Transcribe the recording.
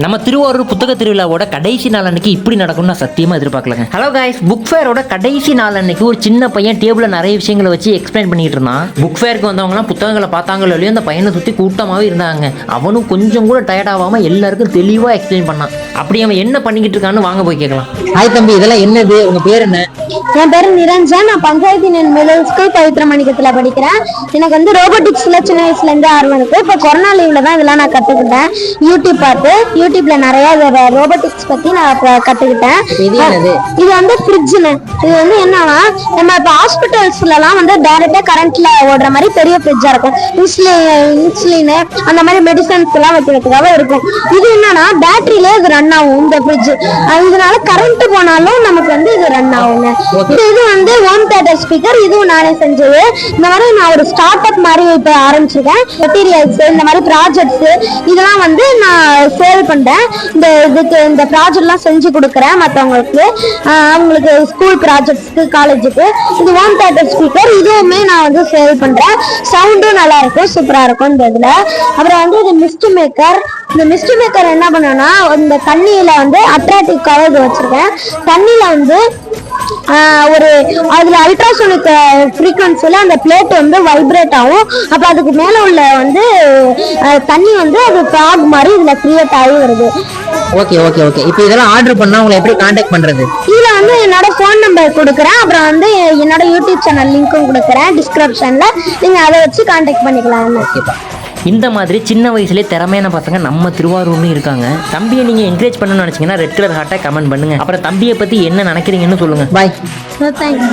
நம்ம திருவாரூர் புத்தக திருவிழாவோட கடைசி நாள் அன்னைக்கு இப்படி நடக்கும்னு நான் சத்தியமாக எதிர்பார்க்கலங்க. ஹலோ காய்ஸ், புக் ஃபேரோட கடைசி நாள் அன்னைக்கு ஒரு சின்ன பையன் டேபிளில் நிறைய விஷயங்களை வச்சு எக்ஸ்பிளைன் பண்ணிட்டு இருந்தான். புக் ஃபேருக்கு வந்தவங்களாம் புத்தகங்களை பார்த்தாங்களோ இல்லையோ அந்த பையனை சுற்றி கூட்டமாகவே இருந்தாங்க. அவனும் கொஞ்சம் கூட டயர்ட் ஆகாமல் எல்லாருக்கும் தெளிவாக எக்ஸ்பிளைன் பண்ணான். அப்படி அவன் என்ன பண்ணிக்கிட்டு இருக்கான்னு வாங்க போய் கேட்கலாம். ஹாய் தம்பி, இதெல்லாம் என்னது? உங்க பேர் என்ன? என் பேர் நிரஞ்சன். நான் பஞ்சாயத்து மிடில் ஸ்கூல் பவித்ர மணிக்கத்தில் படிக்கிறேன். எனக்கு வந்து ரோபோட்டிக்ஸ்ல சின்ன வயசுல இருந்து ஆர்வம் இருக்கு. இப்போ கொரோனா லீவ்ல தான் இதெல்லாம் நான் கத்துக்கிட்டேன். யூடியூப் பார்த்து யூடியூப்ல நிறைய ரோபோட்டிக்ஸ் பத்தி நான் கத்துக்கிட்டேன். இது வந்து ஃப்ரிட்ஜ்னு. இது வந்து என்னன்னா, நம்ம இப்போ ஹாஸ்பிட்டல்ஸ்ல எல்லாம் வந்து டைரக்டா கரண்ட்ல ஓடுற மாதிரி பெரிய ஃப்ரிட்ஜா இருக்கும். இன்சுலின் அந்த மாதிரி மெடிசன்ஸ் எல்லாம் வைக்கிறதுக்காக இருக்கும். இது என்னன்னா பேட்டரியில இது ரன் ஆகும் இந்த ஃப்ரிட்ஜ். இதனால கரண்ட் போனாலும் நமக்கு வந்து இது ரன் ஆகுங்க. இது வந்து ஹோம் தியேட்டர் ஸ்பீக்கர். இதுவும் நானே செஞ்சது. இந்த மாதிரி நான் ஒரு ஸ்டார்ட் அப் மாதிரி இப்போ ஆரம்பிச்சிருக்கேன். மெட்டீரியல்ஸ் இந்த மாதிரி ப்ராஜெக்ட்ஸ் இதெல்லாம் வந்து நான் சேல் பண்றேன். இந்த ப்ராஜெக்ட்லாம் செஞ்சு கொடுக்குறேன் மற்றவங்களுக்கு, அவங்களுக்கு ஸ்கூல் ப்ராஜெக்ட்ஸ்க்கு, காலேஜுக்கு. இது ஹோம் தியேட்டர் ஸ்பீக்கர். இதுவுமே நான் வந்து சேல் பண்றேன். சவுண்டும் நல்லா இருக்கும், சூப்பரா இருக்கும் இந்த இதுல. அப்புறம் வந்து இது மிஸ்ட் மேக்கர். இந்த மிஸ்ட் மேக்கர் என்ன பண்ணனா, இந்த தண்ணியில வந்து அட்ராக்டிவ்காக இது வச்சிருக்கேன். தண்ணியில வந்து ஒரு அதுல அல்ட்ராசோனிக் ஃப்ரீக்வன்சில அந்த பிளேட் வந்து வைப்ரேட் ஆகும். அப்ப அதுக்கு மேல உள்ள வந்து தண்ணி வந்து அது ஃபாக் மாதிரி இதுல கிரியேட் ஆகி வருது. Okay okay okay. இப்போ இதெல்லாம் ஆர்டர் பண்ணா உங்களை எப்படி கான்டாக்ட் பண்றது? இதுல வந்து என்னோட ஃபோன் நம்பர் கொடுக்குறேன். அப்புறம் வந்து என்னோட யூடியூப் சேனல் லிங்க்கும் கொடுக்குறேன் டிஸ்கிரிப்ஷன்ல. நீங்க அதை வச்சு கான்டாக்ட் பண்ணிக்கலாம். இந்த மாதிரி சின்ன வயசுலேயே திறமையான பசங்க நம்ம திருவாரூர்னு இருக்காங்க. தம்பியை நீங்கள் என்கரேஜ் பண்ணணும்னு நினச்சிங்கன்னா ரெட் கலர் ஹார்ட்டை கமெண்ட் பண்ணுங்கள். அப்புறம் தம்பியை பற்றி என்ன நினைக்கிறீங்கன்னு சொல்லுங்கள். பாய். தேங்க்ஸ்.